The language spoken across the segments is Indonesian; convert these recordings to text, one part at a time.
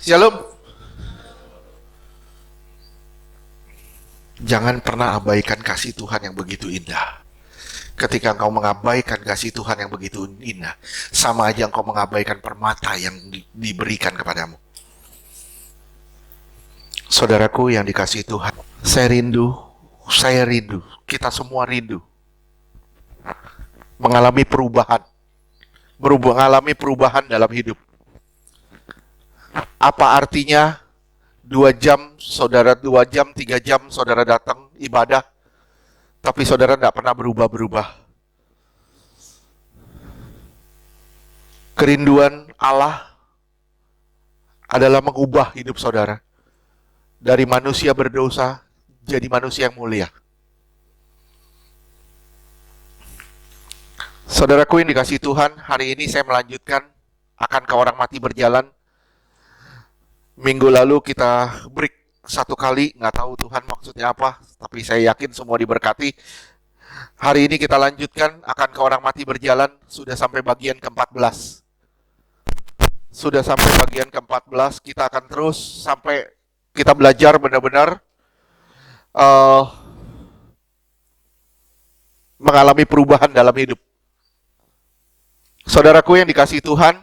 Shalom. Jangan pernah abaikan kasih Tuhan yang begitu indah. Ketika engkau mengabaikan kasih Tuhan yang begitu indah, sama aja engkau mengabaikan permata yang diberikan kepadamu. Saudaraku yang dikasihi Tuhan, saya rindu, kita semua rindu mengalami perubahan dalam hidup. Apa artinya 2 jam, 3 jam saudara datang ibadah, tapi saudara tidak pernah berubah-berubah. Kerinduan Allah adalah mengubah hidup saudara dari manusia berdosa jadi manusia yang mulia. Saudaraku yang dikasihi Tuhan, hari ini saya melanjutkan akan ke orang mati berjalan. Minggu lalu kita break 1 kali, nggak tahu Tuhan maksudnya apa, tapi saya yakin semua diberkati. Hari ini kita lanjutkan akan ke orang mati berjalan, sudah sampai bagian ke-14. Kita akan terus sampai kita belajar benar-benar mengalami perubahan dalam hidup. Saudaraku yang dikasihi Tuhan,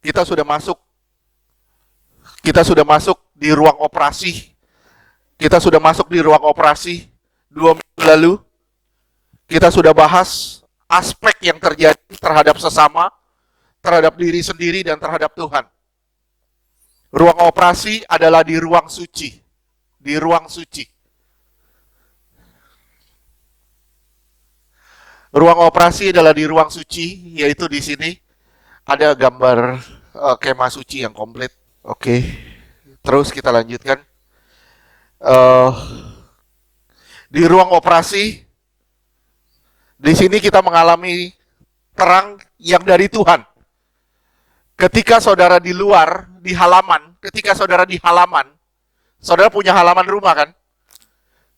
kita sudah masuk di ruang operasi. 2 minggu lalu. Kita sudah bahas aspek yang terjadi terhadap sesama, terhadap diri sendiri, dan terhadap Tuhan. Ruang operasi adalah di ruang suci. Ruang operasi adalah di ruang suci, yaitu di sini ada gambar kemah suci yang komplit. Oke, terus kita lanjutkan. Di ruang operasi, di sini kita mengalami terang yang dari Tuhan. Ketika saudara di luar, di halaman, saudara punya halaman rumah kan?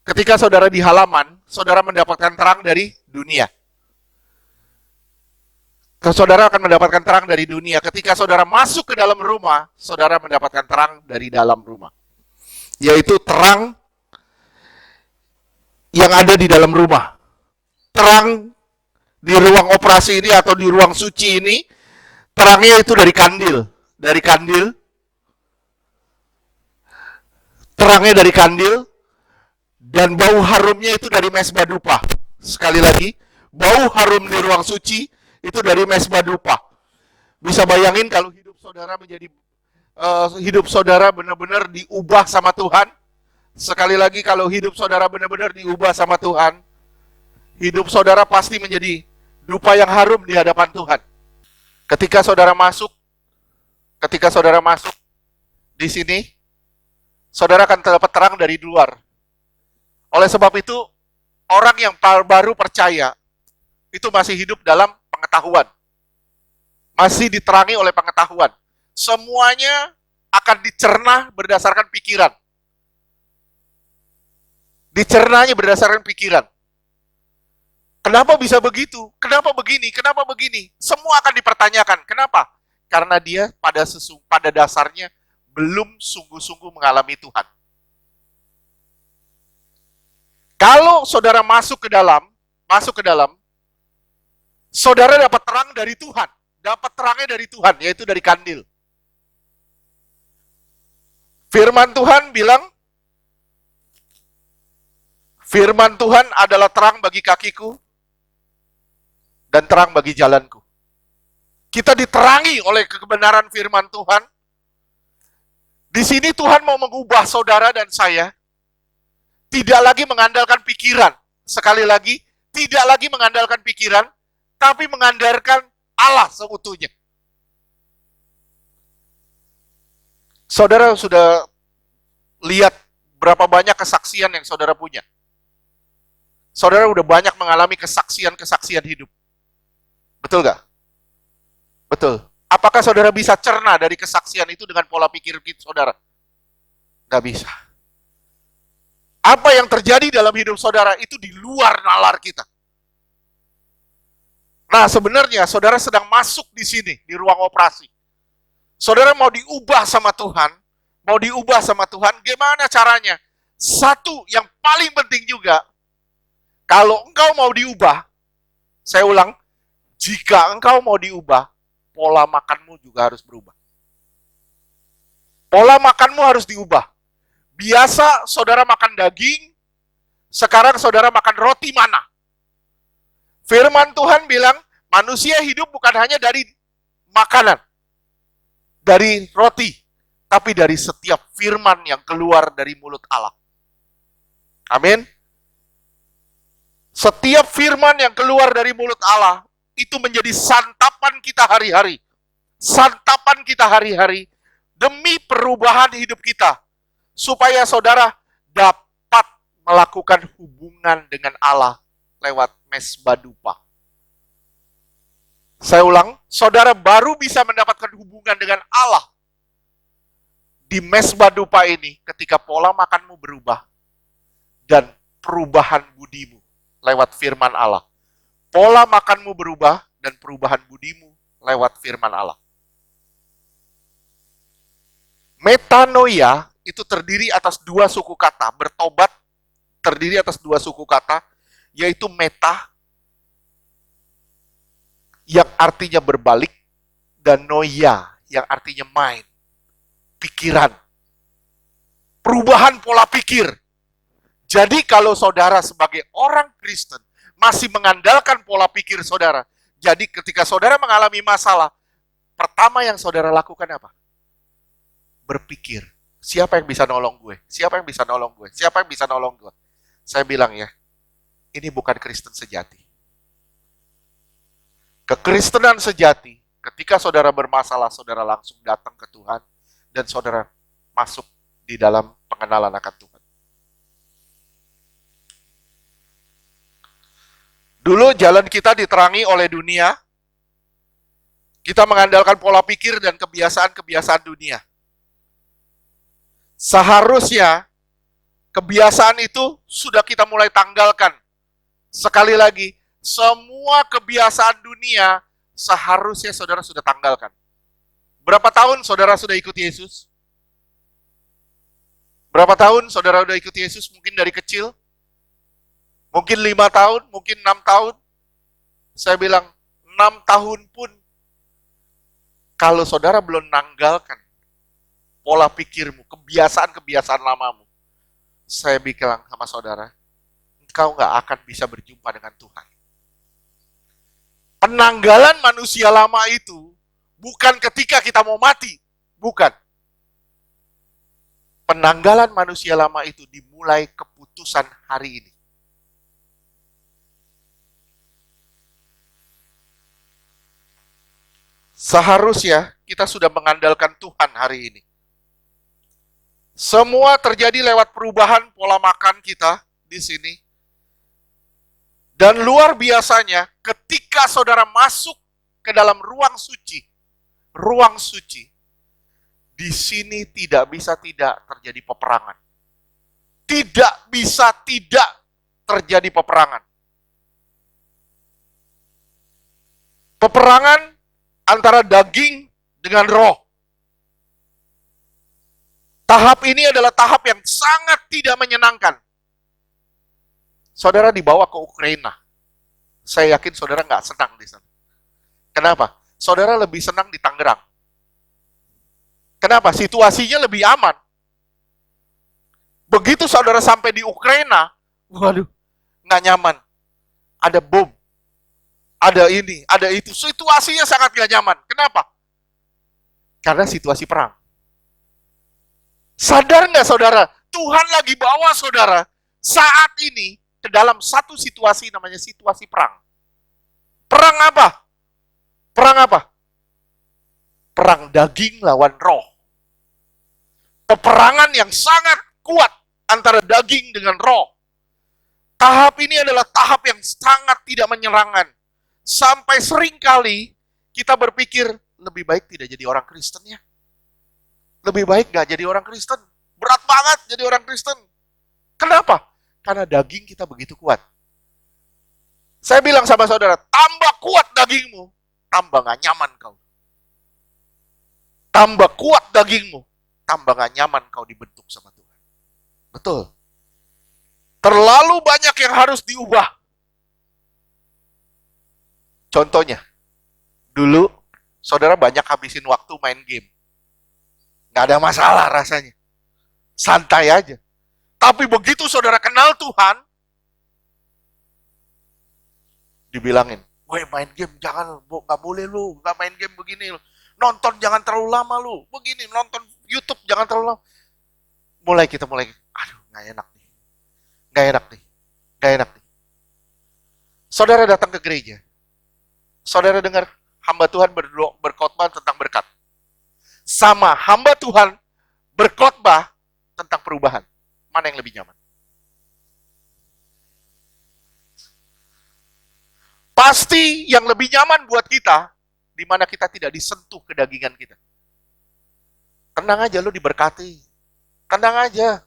Ketika saudara di halaman, saudara mendapatkan terang dari dunia. Saudara akan mendapatkan terang dari dunia. Ketika saudara masuk ke dalam rumah, saudara mendapatkan terang dari dalam rumah. Yaitu terang yang ada di dalam rumah. Terang di ruang operasi ini atau di ruang suci ini, terangnya itu dari kandil. Terangnya dari kandil, dan bau harumnya itu dari mesbah dupa. Sekali lagi, bau harum di ruang suci itu dari mesbah dupa. Bisa bayangin kalau hidup saudara benar-benar diubah sama Tuhan. Sekali lagi, kalau hidup saudara benar-benar diubah sama Tuhan, hidup saudara pasti menjadi dupa yang harum di hadapan Tuhan. Ketika saudara masuk di sini, saudara akan dapat terang dari luar. Oleh sebab itu, orang yang baru percaya itu masih hidup dalam pengetahuan. Masih diterangi oleh pengetahuan. Semuanya akan dicerna berdasarkan pikiran. Dicernanya berdasarkan pikiran. Kenapa bisa begitu? Kenapa begini? Semua akan dipertanyakan. Kenapa? Karena dia pada dasarnya belum sungguh-sungguh mengalami Tuhan. Kalau saudara masuk ke dalam, saudara dapat terang dari Tuhan. Dapat terangnya dari Tuhan, yaitu dari kandil. Firman Tuhan adalah terang bagi kakiku dan terang bagi jalanku. Kita diterangi oleh kebenaran firman Tuhan. Di sini Tuhan mau mengubah saudara dan saya. Tidak lagi mengandalkan pikiran. Sekali lagi, tidak lagi mengandalkan pikiran, tapi mengandalkan Allah seutuhnya. Saudara sudah lihat berapa banyak kesaksian yang saudara punya. Saudara udah banyak mengalami kesaksian hidup. Betul gak? Betul. Apakah saudara bisa cerna dari kesaksian itu dengan pola pikir saudara? Gak bisa. Apa yang terjadi dalam hidup saudara itu di luar nalar kita. Nah, sebenarnya saudara sedang masuk di sini, di ruang operasi. Saudara mau diubah sama Tuhan, gimana caranya? Satu yang paling penting juga, kalau engkau mau diubah, saya ulang, jika engkau mau diubah, pola makanmu juga harus berubah. Pola makanmu harus diubah. Biasa saudara makan daging, sekarang saudara makan roti mana? Firman Tuhan bilang, manusia hidup bukan hanya dari makanan, dari roti, tapi dari setiap firman yang keluar dari mulut Allah. Amin. Setiap firman yang keluar dari mulut Allah, itu menjadi santapan kita hari-hari. Santapan kita hari-hari, demi perubahan hidup kita. Supaya saudara dapat melakukan hubungan dengan Allah lewat mesbah dupa. Saya ulang, saudara baru bisa mendapatkan hubungan dengan Allah di mesbah dupa ini ketika pola makanmu berubah dan perubahan budimu lewat firman Allah. Pola makanmu berubah dan perubahan budimu lewat firman Allah. Metanoia itu terdiri atas dua suku kata, bertobat terdiri atas dua suku kata, yaitu meta, yang artinya berbalik, dan noia, yang artinya mind, pikiran. Perubahan pola pikir. Jadi kalau saudara sebagai orang Kristen masih mengandalkan pola pikir saudara, jadi ketika saudara mengalami masalah, pertama yang saudara lakukan apa? Berpikir, siapa yang bisa nolong gue? Siapa yang bisa nolong gue? Siapa yang bisa nolong gue? Saya bilang ya, ini bukan Kristen sejati. Kekristenan sejati, ketika saudara bermasalah, saudara langsung datang ke Tuhan, dan saudara masuk di dalam pengenalan akan Tuhan. Dulu jalan kita diterangi oleh dunia, kita mengandalkan pola pikir dan kebiasaan-kebiasaan dunia. Seharusnya, kebiasaan itu sudah kita mulai tanggalkan. Sekali lagi, semua kebiasaan dunia seharusnya saudara sudah tanggalkan. Berapa tahun saudara sudah ikut Yesus? Berapa tahun saudara sudah ikut Yesus? Mungkin dari kecil? Mungkin 5 tahun? Mungkin 6 tahun? Saya bilang 6 tahun pun kalau saudara belum nanggalkan pola pikirmu, kebiasaan-kebiasaan lamamu, saya bilang sama saudara, engkau nggak akan bisa berjumpa dengan Tuhan. Penanggalan manusia lama itu bukan ketika kita mau mati, bukan. Penanggalan manusia lama itu dimulai keputusan hari ini. Seharusnya kita sudah mengandalkan Tuhan hari ini. Semua terjadi lewat perubahan pola makan kita di sini. Dan luar biasanya ketika saudara masuk ke dalam ruang suci, di sini tidak bisa tidak terjadi peperangan. Tidak bisa tidak terjadi peperangan. Peperangan antara daging dengan roh. Tahap ini adalah tahap yang sangat tidak menyenangkan. Saudara dibawa ke Ukraina. Saya yakin saudara nggak senang di sana. Kenapa? Saudara lebih senang di Tangerang. Kenapa? Situasinya lebih aman. Begitu saudara sampai di Ukraina, waduh, nggak nyaman. Ada bom, ada ini, ada itu. Situasinya sangat nggak nyaman. Kenapa? Karena situasi perang. Sadar nggak saudara? Tuhan lagi bawa saudara saat ini ke dalam satu situasi namanya situasi perang. Perang apa? Perang apa? Perang daging lawan roh. Peperangan yang sangat kuat antara daging dengan roh. Tahap ini adalah tahap yang sangat tidak menyenangkan. Sampai seringkali kita berpikir, lebih baik tidak jadi orang Kristen ya. Lebih baik gak jadi orang Kristen. Berat banget jadi orang Kristen. Kenapa? Karena daging kita begitu kuat. Saya bilang sama saudara, tambah kuat dagingmu, tambah gak nyaman kau. tambah kuat dagingmu, tambah gak nyaman kau dibentuk sama Tuhan. Betul. Terlalu banyak yang harus diubah. Contohnya, dulu saudara banyak habisin waktu main game. Gak ada masalah rasanya. Santai aja. Tapi begitu saudara kenal Tuhan, dibilangin, woi main game jangan, gak boleh lu, gak main game begini. Nonton jangan terlalu lama lu, begini, nonton YouTube jangan terlalu lama. Mulai, aduh gak enak nih. Gak enak nih. Saudara datang ke gereja. Saudara dengar hamba Tuhan berkhotbah tentang berkat. Sama hamba Tuhan berkhotbah tentang perubahan. Mana yang lebih nyaman? Pasti yang lebih nyaman buat kita, di mana kita tidak disentuh kedagingan kita. Tenang aja, lu diberkati. Tenang aja.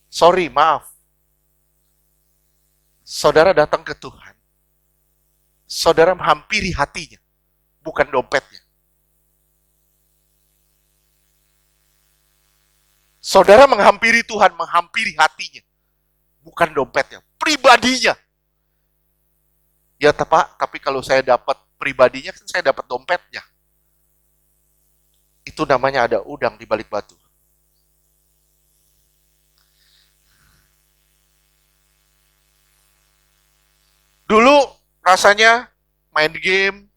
Sorry, maaf. Saudara datang ke Tuhan. Saudara menghampiri hatinya, bukan dompetnya. Saudara menghampiri Tuhan, menghampiri hatinya, bukan dompetnya, pribadinya. Ya Pak, tapi kalau saya dapat pribadinya, kan saya dapat dompetnya. Itu namanya ada udang di balik batu. Dulu rasanya main game,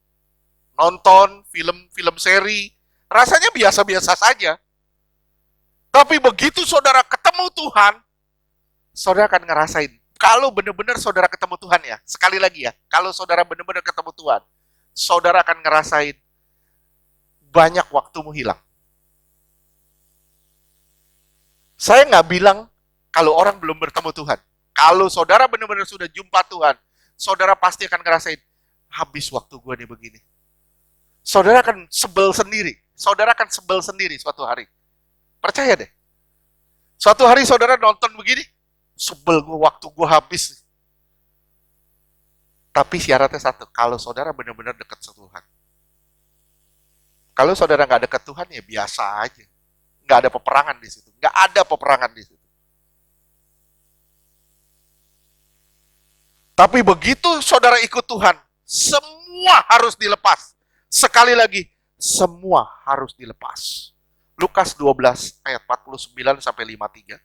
nonton film seri, rasanya biasa-biasa saja. Tapi begitu saudara ketemu Tuhan, saudara akan ngerasain. Kalau benar-benar saudara ketemu Tuhan ya, sekali lagi ya, kalau saudara benar-benar ketemu Tuhan, saudara akan ngerasain banyak waktumu hilang. Saya nggak bilang kalau orang belum bertemu Tuhan. Kalau saudara benar-benar sudah jumpa Tuhan, saudara pasti akan ngerasain, habis waktu gue nih begini. Saudara akan sebel sendiri. Saudara akan sebel sendiri suatu hari. Percaya deh. Suatu hari saudara nonton begini, sebel gue, waktu gue habis. Tapi syaratnya satu, kalau saudara benar-benar dekat sama Tuhan. Kalau saudara nggak dekat Tuhan, ya biasa aja. Nggak ada peperangan di situ. Nggak ada peperangan di situ. Tapi begitu saudara ikut Tuhan, semua harus dilepas. Sekali lagi, semua harus dilepas. Lukas 12 ayat 49 sampai 53.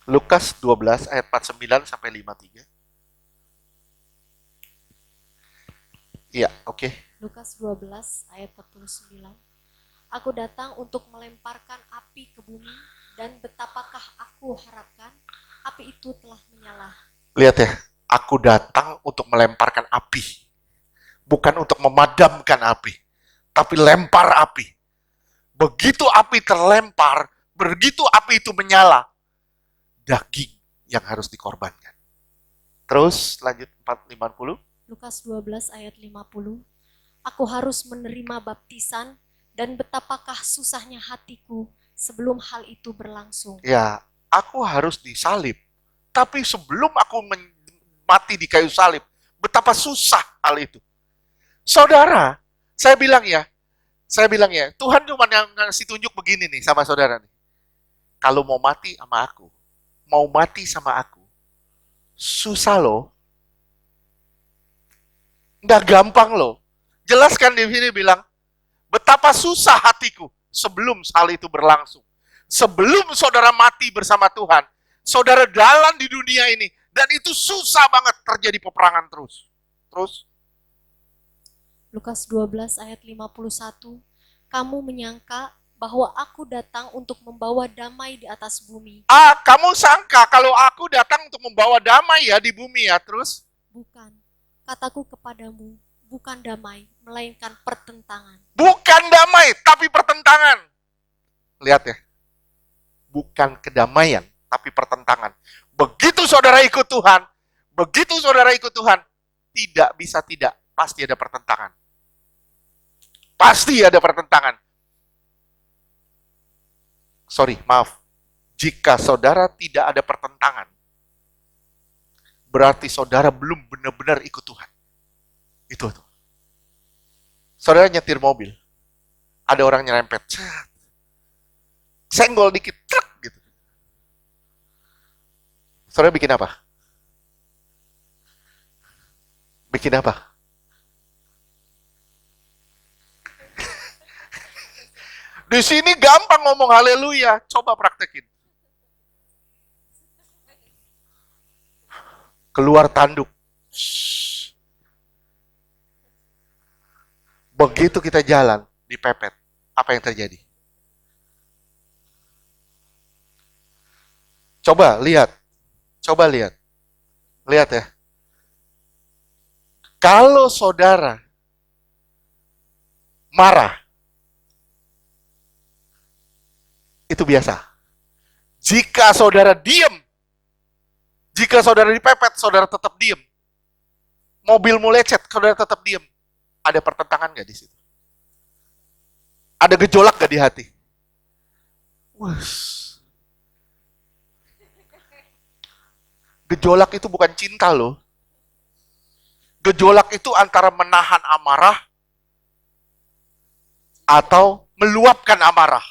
Lukas 12 ayat 49 sampai 53. Iya, oke. Lukas 12 ayat 49. Aku datang untuk melemparkan api ke bumi, dan betapakah aku harapkan api itu telah menyala. Lihat ya, aku datang untuk melemparkan api. Bukan untuk memadamkan api, tapi lempar api. Begitu api terlempar, begitu api itu menyala, daging yang harus dikorbankan. Terus lanjut 450. Lukas 12 ayat 50. Aku harus menerima baptisan, dan betapakah susahnya hatiku sebelum hal itu berlangsung. Ya, aku harus disalib. Tapi sebelum aku mati di kayu salib, betapa susah hal itu. Saudara, saya bilang ya, Tuhan cuma yang ngasih tunjuk begini nih sama saudara nih. Kalau mau mati sama aku, susah loh. Nggak gampang loh. Jelaskan di sini bilang, betapa susah hatiku sebelum hal itu berlangsung. Sebelum saudara mati bersama Tuhan, saudara jalan di dunia ini, dan itu susah banget, terjadi peperangan terus. Lukas 12 ayat 51. Kamu menyangka bahwa aku datang untuk membawa damai di atas bumi. Kamu sangka kalau aku datang untuk membawa damai ya di bumi ya, terus? Bukan. Kataku kepadamu, bukan damai, melainkan pertentangan. Bukan damai, tapi pertentangan. Lihat ya. Bukan kedamaian, tapi pertentangan. Begitu saudara ikut Tuhan, tidak bisa tidak, pasti ada pertentangan. Pasti ada pertentangan. Sorry, maaf. Jika saudara tidak ada pertentangan, berarti saudara belum benar-benar ikut Tuhan. Itu tuh. Saudara nyetir mobil, ada orang nyerempet, senggol dikit, truk gitu. Saudara bikin apa? Bikin apa? Di sini gampang ngomong haleluya, coba praktekin. Keluar tanduk. Begitu kita jalan, dipepet, apa yang terjadi? Coba lihat. Lihat ya. Kalau saudara marah, itu biasa. Jika saudara diam, jika saudara dipepet, saudara tetap diam. Mobilmu lecet, saudara tetap diam. Ada pertentangan nggak di situ? Ada gejolak nggak di hati? Gejolak itu bukan cinta loh. Gejolak itu antara menahan amarah atau meluapkan amarah.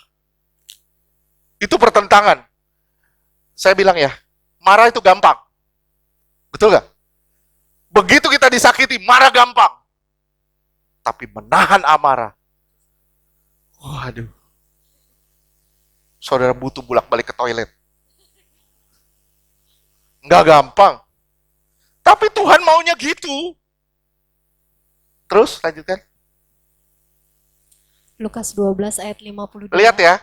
Itu pertentangan. Saya bilang ya, marah itu gampang. Betul gak? Begitu kita disakiti, marah gampang. Tapi menahan amarah, waduh. Saudara butuh bolak-balik ke toilet. Nggak gampang. Tapi Tuhan maunya gitu. Terus, lanjutkan. Lukas 12 ayat 52. Lihat ya.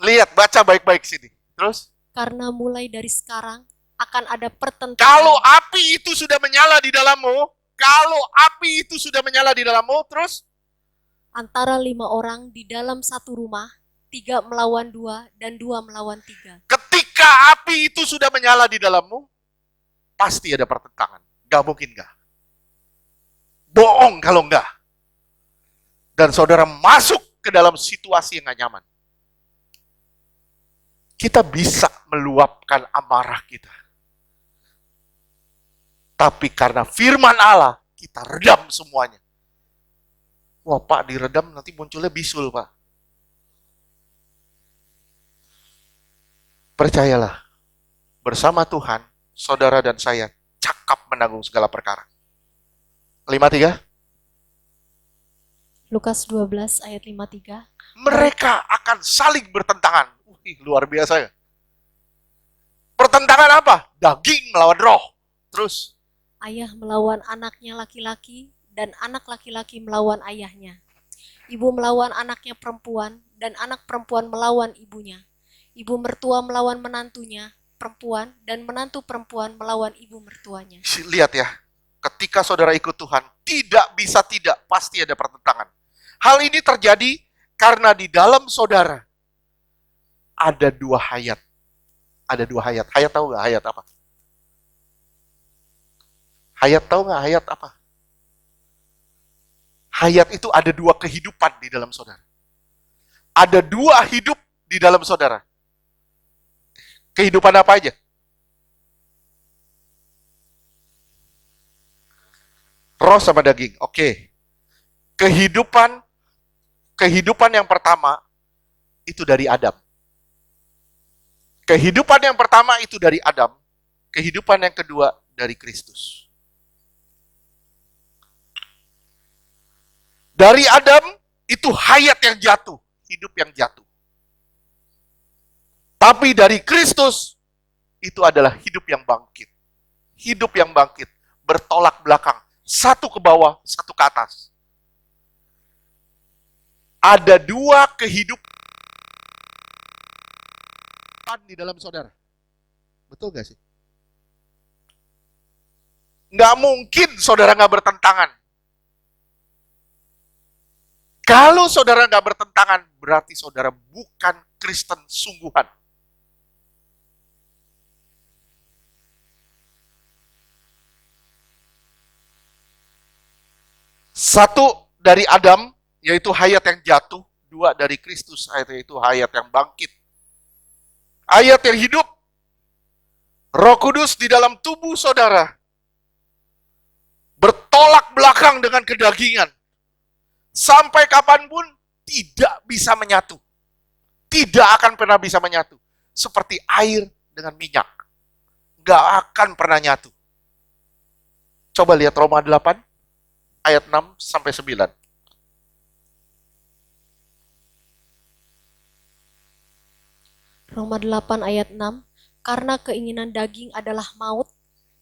Lihat, baca baik-baik sini. Terus. Karena mulai dari sekarang akan ada pertentangan. Kalau api itu sudah menyala di dalammu, terus. Antara 5 orang di dalam satu rumah, 3 melawan 2 dan 2 melawan 3. Ketika api itu sudah menyala di dalammu, pasti ada pertentangan. Gak mungkin gak. Bohong kalau enggak. Dan saudara masuk ke dalam situasi yang gak nyaman. Kita bisa meluapkan amarah kita. Tapi karena firman Allah, kita redam semuanya. Wah Pak, diredam nanti munculnya bisul Pak. Percayalah, bersama Tuhan, saudara dan saya cakap menanggung segala perkara. 53. Lukas 12 ayat 53. Mereka akan saling bertentangan. Wih, luar biasa ya. Pertentangan apa? Daging melawan roh. Terus. Ayah melawan anaknya laki-laki dan anak laki-laki melawan ayahnya. Ibu melawan anaknya perempuan dan anak perempuan melawan ibunya. Ibu mertua melawan menantunya perempuan dan menantu perempuan melawan ibu mertuanya. Lihat ya, ketika saudara ikut Tuhan, tidak bisa tidak, pasti ada pertentangan. Hal ini terjadi karena di dalam saudara ada 2 hayat. Ada 2 hayat. Hayat tahu nggak hayat apa? Hayat tahu nggak hayat apa? Hayat itu ada 2 kehidupan di dalam saudara. Ada 2 hidup di dalam saudara. Kehidupan apa aja? Roh sama daging. Oke. Kehidupan yang pertama itu dari Adam. Kehidupan yang pertama itu dari Adam. Kehidupan yang kedua dari Kristus. Dari Adam itu hayat yang jatuh, hidup yang jatuh. Tapi dari Kristus itu adalah hidup yang bangkit. Hidup yang bangkit, bertolak belakang, satu ke bawah, satu ke atas. Ada 2 kehidupan di dalam saudara. Betul gak sih? Nggak mungkin saudara nggak bertentangan. Kalau saudara nggak bertentangan, berarti saudara bukan Kristen sungguhan. Satu dari Adam, yaitu hayat yang jatuh. 2 dari Kristus, yaitu hayat yang bangkit. Hayat yang hidup. Roh Kudus di dalam tubuh saudara bertolak belakang dengan kedagingan. Sampai kapanpun tidak bisa menyatu. Tidak akan pernah bisa menyatu. Seperti air dengan minyak. Gak akan pernah nyatu. Coba lihat Roma 8, ayat 6 sampai 9. Roma 8 ayat 6, karena keinginan daging adalah maut,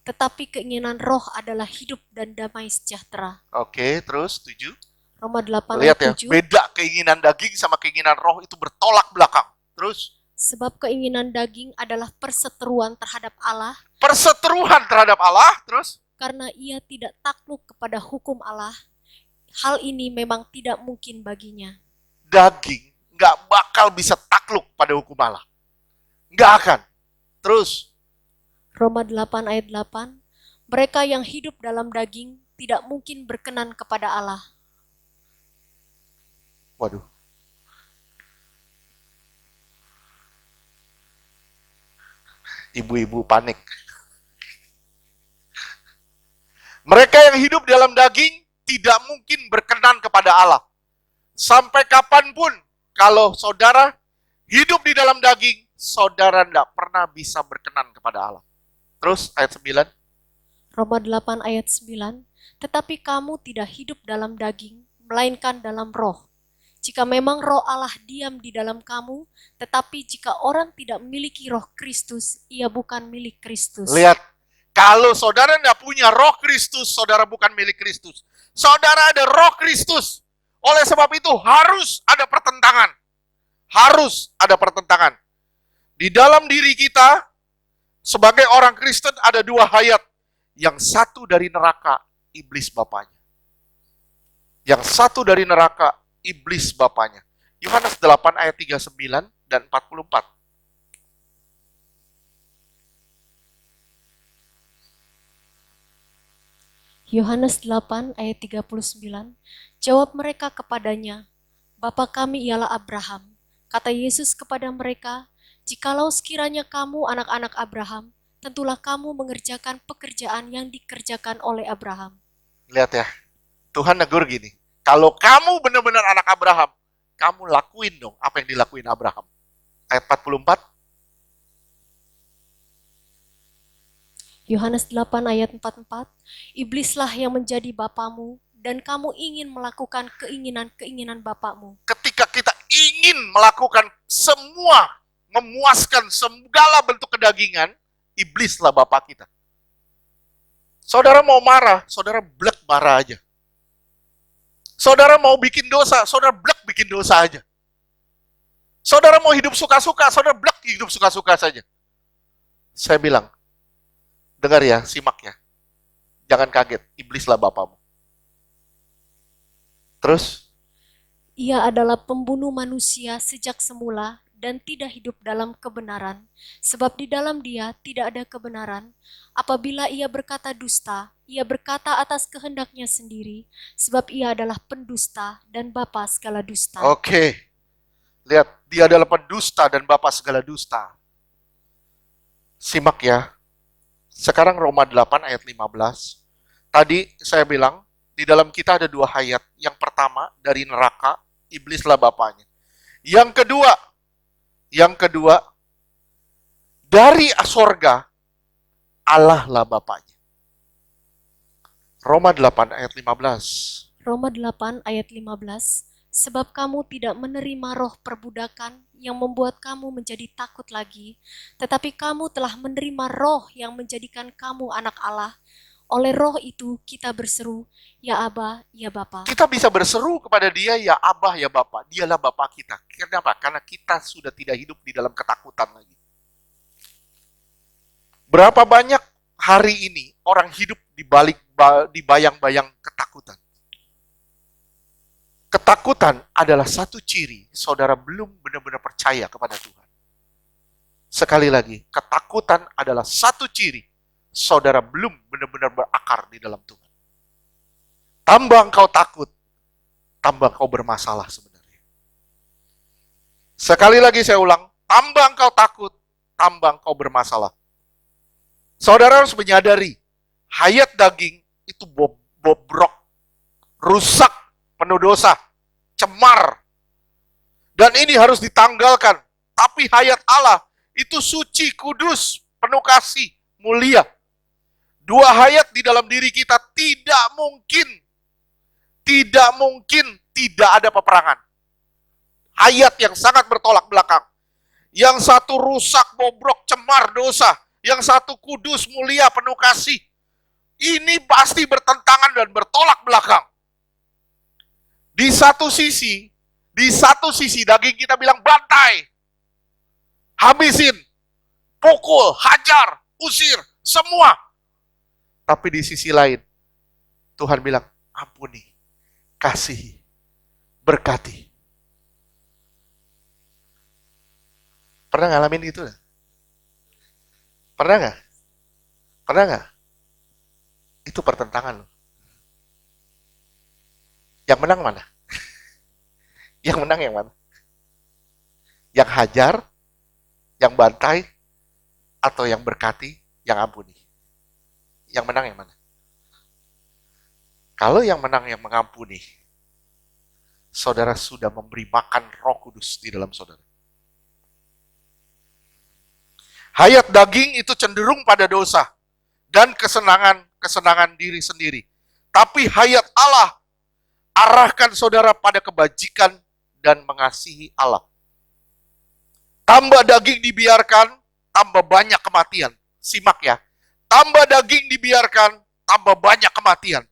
tetapi keinginan roh adalah hidup dan damai sejahtera. Oke, terus 7. Roma 8 Lihat ya, ayat 7, beda keinginan daging sama keinginan roh itu bertolak belakang. Terus, sebab keinginan daging adalah perseteruan terhadap Allah, perseteruan terhadap Allah. Terus, karena ia tidak takluk kepada hukum Allah. Hal ini memang tidak mungkin baginya. daging nggak bakal bisa takluk pada hukum Allah. Nggak akan. Terus, Roma 8 ayat 8, mereka yang hidup dalam daging tidak mungkin berkenan kepada Allah. waduh. Ibu-ibu panik. Mereka yang hidup dalam daging tidak mungkin berkenan kepada Allah. Sampai kapanpun, kalau saudara hidup di dalam daging, saudara tidak pernah bisa berkenan kepada Allah. Terus ayat 9. Roma 8 ayat 9, tetapi kamu tidak hidup dalam daging, melainkan dalam roh. Jika memang roh Allah diam di dalam kamu, tetapi jika orang tidak memiliki roh Kristus, ia bukan milik Kristus. Lihat, kalau saudara tidak punya roh Kristus, saudara bukan milik Kristus. Saudara ada roh Kristus. Oleh sebab itu harus ada pertentangan. Harus ada pertentangan. Di dalam diri kita, sebagai orang Kristen ada dua hayat. Yang satu dari neraka, iblis bapaknya. Yang satu dari neraka, iblis bapaknya. Yohanes 8 ayat 39 dan 44. Yohanes 8 ayat 39, jawab mereka kepadanya, Bapa kami ialah Abraham. Kata Yesus kepada mereka, jikalau sekiranya kamu anak-anak Abraham, tentulah kamu mengerjakan pekerjaan yang dikerjakan oleh Abraham. Lihat ya, Tuhan negur gini, kalau kamu benar-benar anak Abraham, kamu lakuin dong apa yang dilakuin Abraham. Ayat 44. Yohanes 8 ayat 44, iblislah yang menjadi bapamu, dan kamu ingin melakukan keinginan-keinginan bapakmu. Ketika kita ingin melakukan semua, memuaskan segala bentuk kedagingan, iblislah bapak kita. Saudara mau marah, saudara blek marah aja. Saudara mau bikin dosa, saudara blek bikin dosa aja. Saudara mau hidup suka-suka, saudara blek hidup suka-suka saja. Saya bilang, dengar ya, simak ya. Jangan kaget, iblislah bapamu. Terus? Ia adalah pembunuh manusia sejak semula dan tidak hidup dalam kebenaran, sebab di dalam dia tidak ada kebenaran. Apabila ia berkata dusta, ia berkata atas kehendaknya sendiri, sebab ia adalah pendusta dan bapa segala dusta. Oke. Lihat, dia adalah pendusta dan bapa segala dusta. Simak ya. Sekarang Roma 8 ayat 15. Tadi saya bilang, di dalam kita ada dua hayat. Yang pertama, dari neraka, iblislah bapaknya. Yang kedua, dari sorga, Allah lah bapaknya. Roma 8 ayat 15. Roma 8 ayat 15, sebab kamu tidak menerima roh perbudakan yang membuat kamu menjadi takut lagi, tetapi kamu telah menerima roh yang menjadikan kamu anak Allah. Oleh roh itu kita berseru, ya Aba, ya Bapa. Kita bisa berseru kepada dia, ya Abah, ya Bapa. Dialah Bapa kita. Kenapa? Karena kita sudah tidak hidup di dalam ketakutan lagi. Berapa banyak hari ini orang hidup di bayang-bayang ketakutan. Ketakutan adalah satu ciri saudara belum benar-benar percaya kepada Tuhan. Sekali lagi, ketakutan adalah satu ciri saudara belum benar-benar berakar di dalam Tuhan. Tambah engkau takut, tambah engkau bermasalah sebenarnya. Sekali lagi saya ulang, tambah engkau takut, tambah engkau bermasalah. Saudara harus menyadari, hayat daging itu bobrok, rusak, penuh dosa, cemar. Dan ini harus ditanggalkan. Tapi hayat Allah itu suci, kudus, penuh kasih, mulia. Dua hayat di dalam diri kita tidak mungkin tidak ada peperangan. Hayat yang sangat bertolak belakang. Yang satu rusak, bobrok, cemar, dosa. Yang satu kudus, mulia, penuh kasih. Ini pasti bertentangan dan bertolak belakang. Di satu sisi daging kita bilang bantai, habisin, pukul, hajar, usir, semua. Tapi di sisi lain, Tuhan bilang, ampuni, kasihi, berkati. Pernah ngalamin gitu gak? Pernah gak? Pernah gak? Itu pertentangan loh. Yang menang mana? Yang menang yang mana? Yang hajar, yang bantai, atau yang berkati, yang ampuni? Yang menang yang mana? Kalau yang menang yang mengampuni, saudara sudah memberi makan Roh Kudus di dalam saudara. Hayat daging itu cenderung pada dosa dan kesenangan diri sendiri. Tapi hayat Allah arahkan saudara pada kebajikan dan mengasihi Allah. Tambah daging dibiarkan, tambah banyak kematian. Simak ya. Tambah daging dibiarkan, tambah banyak kematian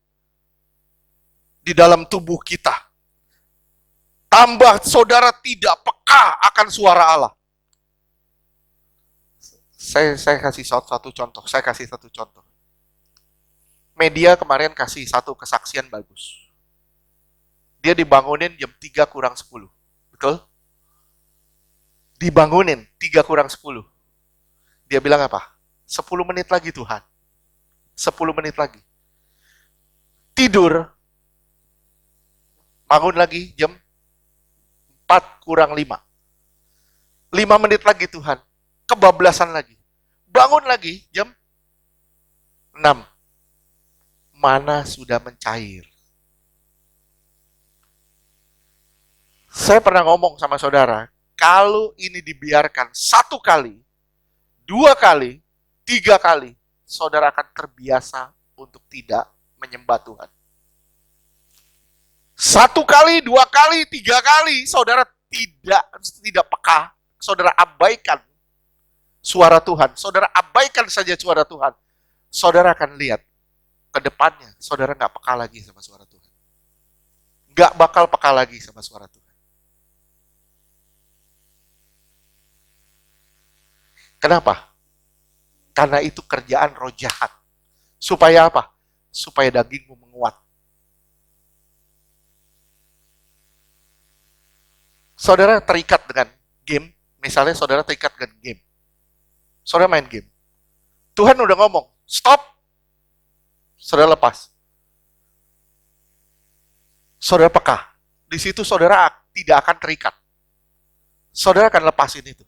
di dalam tubuh kita. Tambah saudara tidak peka akan suara Allah. Saya kasih satu contoh. Media kemarin kasih satu kesaksian bagus. Dia dibangunin jam 3 kurang 10. Betul? Dibangunin 3 kurang 10. Dia bilang apa? 10 menit lagi Tuhan. 10 menit lagi. Tidur. Bangun lagi jam 4 kurang 5. 5 menit lagi Tuhan. Kebablasan lagi. Bangun lagi jam 6. Mana sudah mencair. Saya pernah ngomong sama saudara, kalau ini dibiarkan 1 kali, 2 kali, 3 kali, saudara akan terbiasa untuk tidak menyembah Tuhan. 1 kali, 2 kali, 3 kali, saudara tidak peka, saudara abaikan suara Tuhan, saudara abaikan saja suara Tuhan, saudara akan lihat ke depannya, saudara nggak peka lagi sama suara Tuhan. Nggak bakal peka lagi sama suara Tuhan. Kenapa? Karena itu kerjaan roh jahat. Supaya apa? Supaya dagingmu menguat. Saudara terikat dengan game, misalnya saudara terikat dengan game. Saudara main game. Tuhan udah ngomong, stop. Saudara lepas. Saudara peka. Di situ saudara tidak akan terikat. Saudara akan lepasin itu.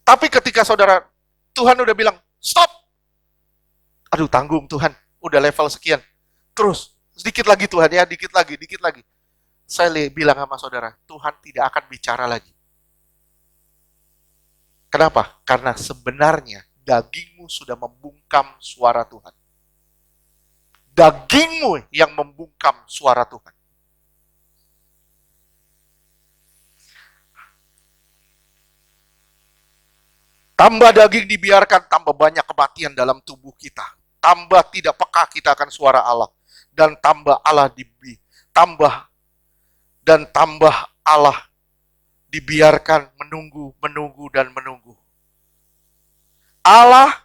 Tapi ketika saudara, Tuhan udah bilang, stop. Aduh, tanggung Tuhan. Udah level sekian. Terus, sedikit lagi Tuhan ya, dikit lagi. Saya bilang sama saudara, Tuhan tidak akan bicara lagi. Kenapa? Karena sebenarnya dagingmu sudah membungkam suara Tuhan. Dagingmu yang membungkam suara Tuhan. Tambah daging dibiarkan, tambah banyak kematian dalam tubuh kita. Tambah tidak peka kita akan suara Allah. Dan tambah Allah dibiarkan menunggu. Allah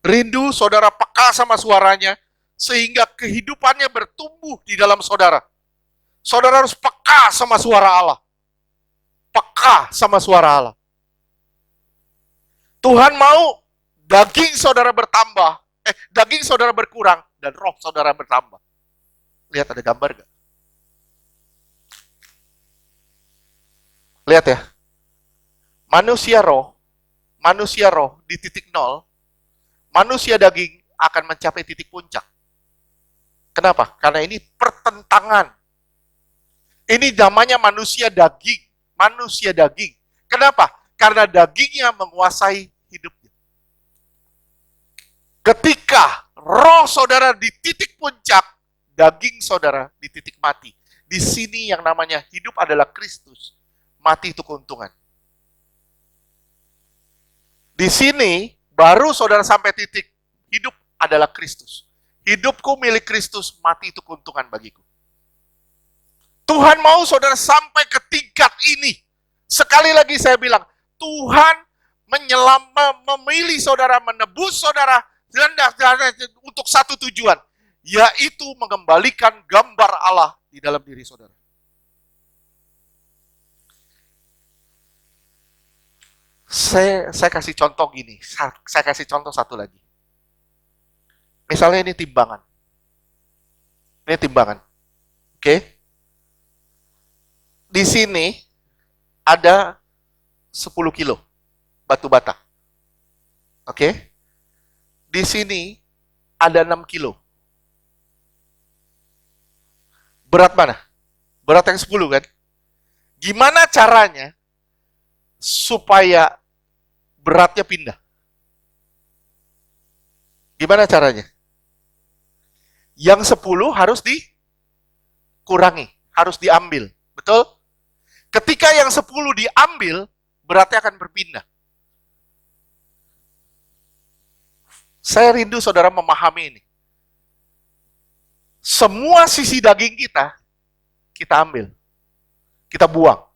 rindu saudara peka sama suaranya, sehingga kehidupannya bertumbuh di dalam saudara. Saudara harus peka sama suara Allah. Peka sama suara Allah. Tuhan mau daging saudara bertambah, daging saudara berkurang, dan roh saudara bertambah. Lihat ada gambar gak? Lihat ya. Manusia roh di titik 0, manusia daging akan mencapai titik puncak. Kenapa? Karena ini pertentangan. Ini namanya manusia daging. Manusia daging. Kenapa? Karena dagingnya menguasai hidupnya. Ketika roh saudara di titik puncak, daging saudara di titik mati. Di sini yang namanya hidup adalah Kristus. Mati itu keuntungan. Di sini baru saudara sampai titik hidup adalah Kristus. Hidupku milik Kristus, mati itu keuntungan bagiku. Tuhan mau saudara sampai ke tingkat ini. Sekali lagi saya bilang, Tuhan memilih saudara, menebus saudara untuk satu tujuan, yaitu mengembalikan gambar Allah di dalam diri saudara. Saya kasih contoh gini, saya kasih contoh satu lagi. Misalnya ini timbangan. Ini timbangan. Oke? Di sini ada 10 kilo batu bata. Oke? Di sini ada 6 kilo. Berat mana? Berat yang 10 kan? Gimana caranya supaya beratnya pindah? Gimana caranya? Yang 10 harus dikurangi, harus diambil. Betul? Ketika yang 10 diambil, beratnya akan berpindah. Saya rindu saudara memahami ini. Semua sisi daging kita ambil. Kita buang.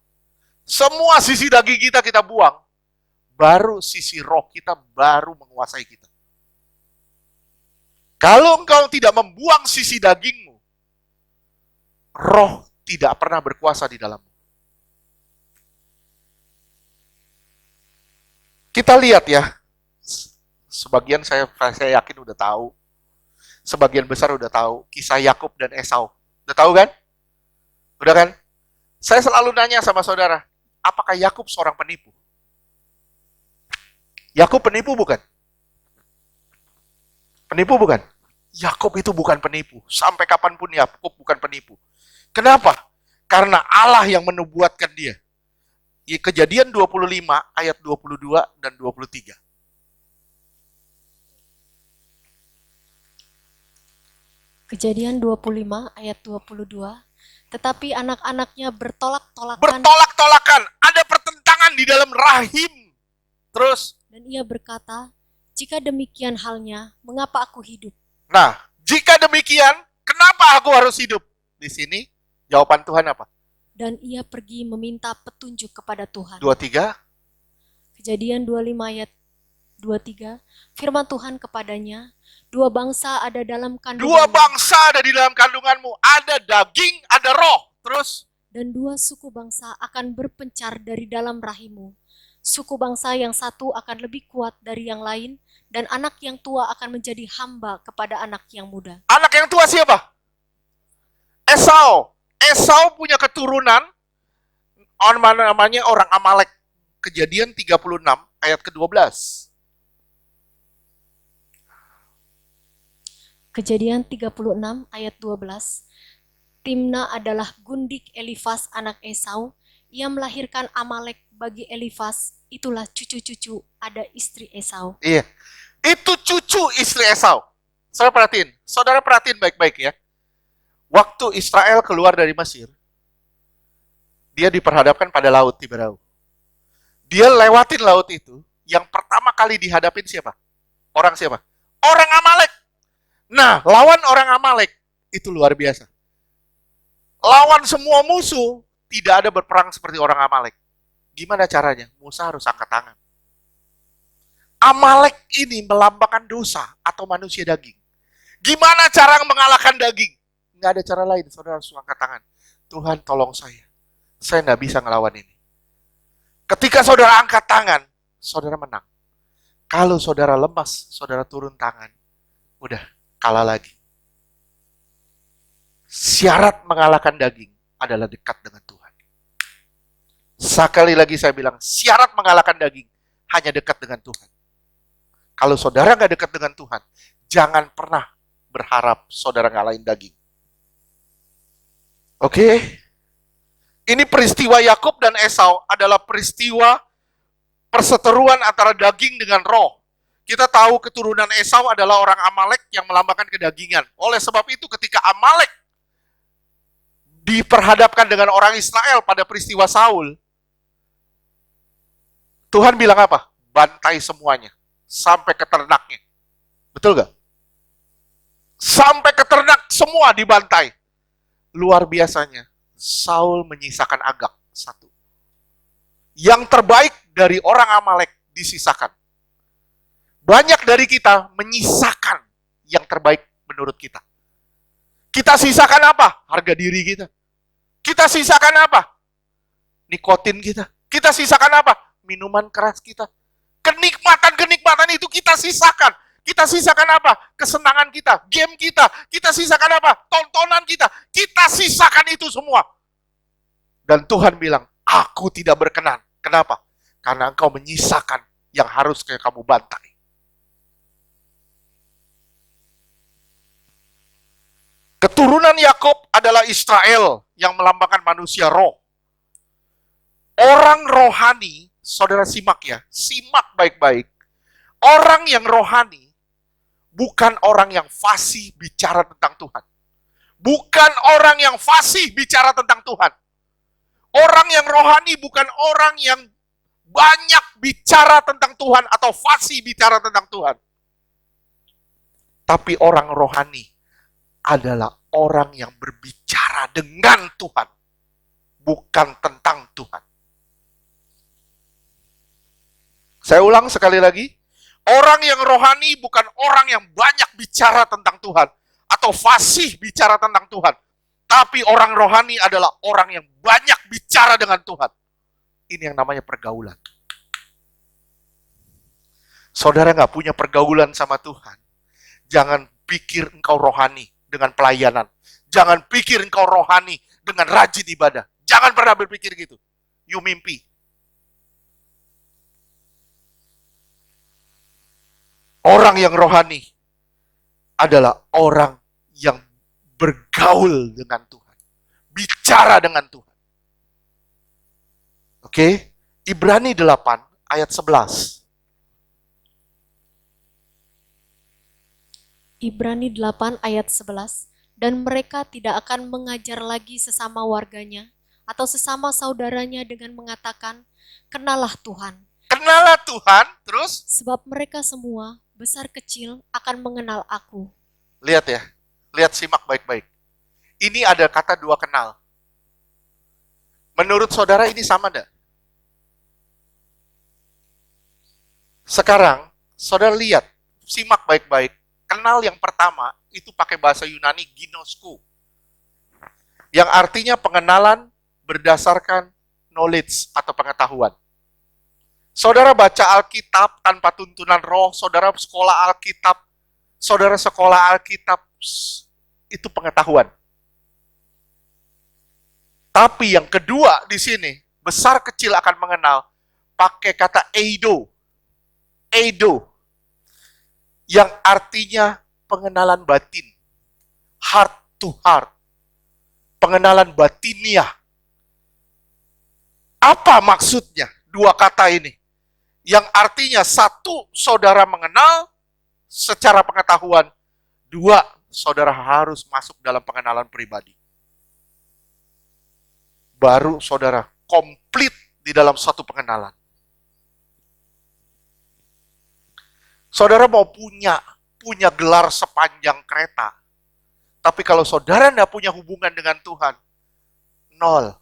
Semua sisi daging kita buang. Baru sisi roh kita baru menguasai kita. Kalau engkau tidak membuang sisi dagingmu, roh tidak pernah berkuasa di dalammu. Kita lihat ya, sebagian saya yakin udah tahu, sebagian besar udah tahu, kisah Yakub dan Esau. Udah tahu kan? Udah kan? Saya selalu nanya sama saudara, apakah Yakub seorang penipu? Yakub penipu bukan? Penipu bukan? Yakub itu bukan penipu. Sampai kapanpun Yakub bukan penipu. Kenapa? Karena Allah yang menubuatkan dia. Kejadian 25 ayat 22 dan 23. Kejadian 25 ayat 22. Tetapi anak-anaknya bertolak-tolakan. Bertolak-tolakan. Ada pertentangan di dalam rahim. Terus. Dan ia berkata, jika demikian halnya, mengapa aku hidup? Nah, jika demikian, kenapa aku harus hidup? Di sini, jawaban Tuhan apa? Dan ia pergi meminta petunjuk kepada Tuhan. 23. Kejadian 25 ayat 23. Firman Tuhan kepadanya, dua bangsa ada dalam kandunganmu. Dua bangsa ada di dalam kandunganmu. Ada daging, ada roh. Terus. Dan dua suku bangsa akan berpencar dari dalam rahimmu. Suku bangsa yang satu akan lebih kuat dari yang lain, dan anak yang tua akan menjadi hamba kepada anak yang muda. Anak yang tua siapa? Esau. Esau punya keturunan, namanya orang Amalek. Kejadian 36 ayat ke-12. Kejadian 36 ayat 12. Timna adalah gundik Elifas anak Esau. Ia melahirkan Amalek bagi Elifas. Itulah cucu-cucu ada istri Esau. Iya. Itu cucu istri Esau. Saudara perhatiin baik-baik ya. Waktu Israel keluar dari Mesir, dia diperhadapkan pada laut Tiberau. Dia lewatin laut itu, yang pertama kali dihadapin siapa? Orang siapa? Orang Amalek. Nah, lawan orang Amalek itu luar biasa. Lawan semua musuh, tidak ada berperang seperti orang Amalek. Gimana caranya? Musa harus angkat tangan. Amalek ini melambangkan dosa atau manusia daging. Gimana cara mengalahkan daging? Nggak ada cara lain, saudara harus angkat tangan. Tuhan tolong saya. Saya nggak bisa ngelawan ini. Ketika saudara angkat tangan, saudara menang. Kalau saudara lemas, saudara turun tangan, udah kalah lagi. Syarat mengalahkan daging adalah dekat dengan Tuhan. Sekali lagi saya bilang, syarat mengalahkan daging hanya dekat dengan Tuhan. Kalau saudara nggak dekat dengan Tuhan, jangan pernah berharap saudara ngalahin daging. Oke? Ini peristiwa Yakub dan Esau adalah peristiwa perseteruan antara daging dengan roh. Kita tahu keturunan Esau adalah orang Amalek yang melambangkan kedagingan. Oleh sebab itu ketika Amalek diperhadapkan dengan orang Israel pada peristiwa Saul, Tuhan bilang apa? Bantai semuanya. Sampai ke ternaknya. Betul gak? Sampai ke ternak semua dibantai. Luar biasanya, Saul menyisakan Agag satu. Yang terbaik dari orang Amalek disisakan. Banyak dari kita menyisakan yang terbaik menurut kita. Kita sisakan apa? Harga diri kita. Kita sisakan apa? Nikotin kita. Kita sisakan apa? Minuman keras kita. Kenikmatan-kenikmatan itu kita sisakan. Kita sisakan apa? Kesenangan kita, game kita. Kita sisakan apa? Tontonan kita. Kita sisakan itu semua. Dan Tuhan bilang, aku tidak berkenan. Kenapa? Karena engkau menyisakan yang harus kamu bantai. Keturunan Yakub adalah Israel yang melambangkan manusia roh. Orang rohani, saudara simak ya, simak baik-baik. Orang yang rohani bukan orang yang fasih bicara tentang Tuhan. Bukan orang yang fasih bicara tentang Tuhan. Orang yang rohani bukan orang yang banyak bicara tentang Tuhan atau fasih bicara tentang Tuhan. Tapi orang rohani adalah orang yang berbicara dengan Tuhan, bukan tentang Tuhan. Saya ulang sekali lagi, orang yang rohani bukan orang yang banyak bicara tentang Tuhan atau fasih bicara tentang Tuhan. Tapi orang rohani adalah orang yang banyak bicara dengan Tuhan. Ini yang namanya pergaulan. Saudara nggak punya pergaulan sama Tuhan, jangan pikir engkau rohani dengan pelayanan. Jangan pikir engkau rohani dengan rajin ibadah. Jangan pernah berpikir gitu. You mimpi. Orang yang rohani adalah orang yang bergaul dengan Tuhan. Bicara dengan Tuhan. Oke? Ibrani 8 ayat 11. Ibrani 8 ayat 11, dan mereka tidak akan mengajar lagi sesama warganya atau sesama saudaranya dengan mengatakan, kenalah Tuhan. Kenalah Tuhan, terus? Sebab mereka semua, besar kecil, akan mengenal aku. Lihat ya, lihat simak baik-baik. Ini ada kata dua kenal. Menurut saudara ini sama enggak? Sekarang, saudara lihat, simak baik-baik. Kenal yang pertama itu pakai bahasa Yunani ginosko. Yang artinya pengenalan berdasarkan knowledge atau pengetahuan. Saudara baca Alkitab tanpa tuntunan roh, saudara sekolah Alkitab, saudara sekolah Alkitab, itu pengetahuan. Tapi yang kedua di sini, besar kecil akan mengenal, pakai kata eido. Eido. Yang artinya pengenalan batin. Heart to heart. Pengenalan batiniah. Apa maksudnya dua kata ini? Yang artinya satu, saudara mengenal secara pengetahuan. Dua, saudara harus masuk dalam pengenalan pribadi. Baru saudara komplit di dalam satu pengenalan. Saudara mau punya gelar sepanjang kereta. Tapi kalau saudara nggak punya hubungan dengan Tuhan, nol.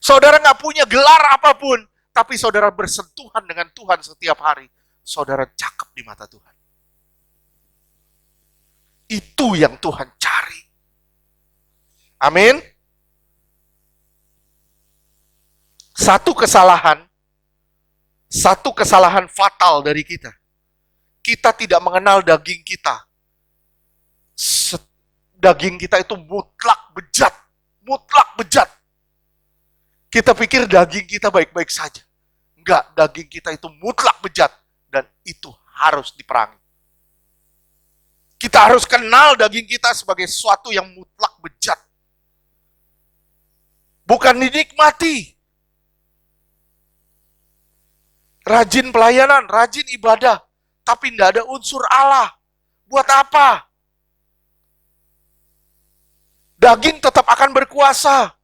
Saudara nggak punya gelar apapun, tapi saudara bersentuhan dengan Tuhan setiap hari, saudara cakep di mata Tuhan. Itu yang Tuhan cari. Amin. Satu kesalahan fatal dari kita. Kita tidak mengenal daging kita. Daging kita itu mutlak bejat. Mutlak bejat. Kita pikir daging kita baik-baik saja. Enggak, daging kita itu mutlak bejat. Dan itu harus diperangi. Kita harus kenal daging kita sebagai sesuatu yang mutlak bejat. Bukan dinikmati. Rajin pelayanan, rajin ibadah, tapi tidak ada unsur Allah. Buat apa? Daging tetap akan berkuasa.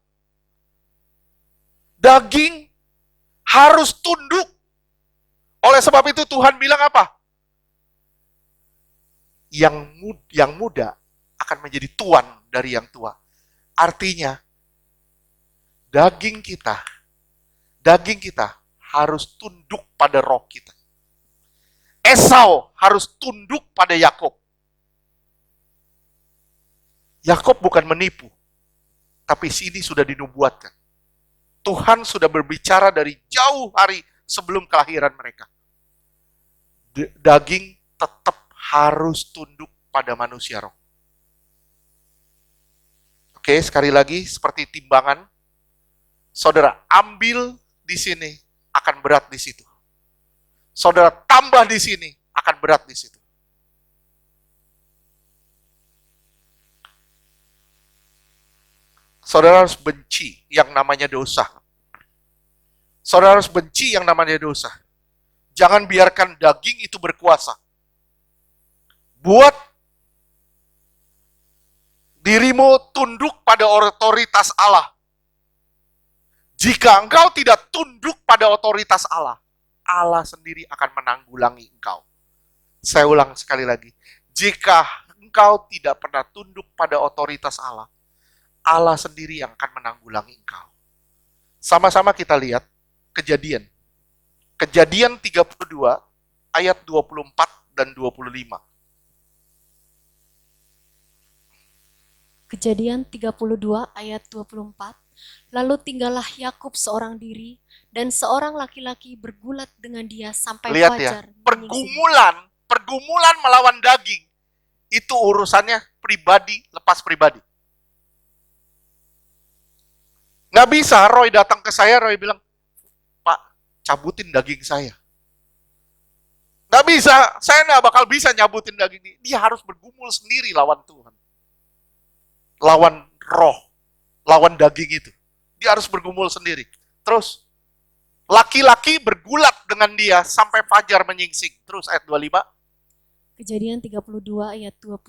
Daging harus tunduk. Oleh sebab itu Tuhan bilang apa? Yang muda akan menjadi tuan dari yang tua. Artinya, daging kita harus tunduk pada roh kita. Esau harus tunduk pada Yakub. Yakub bukan menipu, tapi sini sudah dinubuatkan. Tuhan sudah berbicara dari jauh hari sebelum kelahiran mereka. Daging tetap harus tunduk pada manusia roh. Oke, sekali lagi seperti timbangan, saudara ambil di sini akan berat di situ. Saudara tambah di sini akan berat di situ. Saudara harus benci yang namanya dosa. Saudara harus benci yang namanya dosa. Jangan biarkan daging itu berkuasa. Buat dirimu tunduk pada otoritas Allah. Jika engkau tidak tunduk pada otoritas Allah, Allah sendiri akan menanggulangi engkau. Saya ulang sekali lagi. Jika engkau tidak pernah tunduk pada otoritas Allah, Allah sendiri yang akan menanggulangi engkau. Sama-sama kita lihat Kejadian. Kejadian 32 ayat 24 dan 25. Kejadian 32 ayat 24. Lalu tinggallah Yakub seorang diri dan seorang laki-laki bergulat dengan dia sampai Lihat fajar. ya, pergumulan melawan daging itu urusannya pribadi lepas pribadi. Nggak bisa Roy datang ke saya, Roy bilang, Pak, cabutin daging saya. Nggak bisa, saya nggak bakal bisa nyabutin daging ini. Dia harus bergumul sendiri lawan Tuhan. Lawan roh, lawan daging itu. Dia harus bergumul sendiri. Terus, laki-laki bergulat dengan dia sampai fajar menyingsing. Terus ayat 25. Kejadian 32 ayat 25.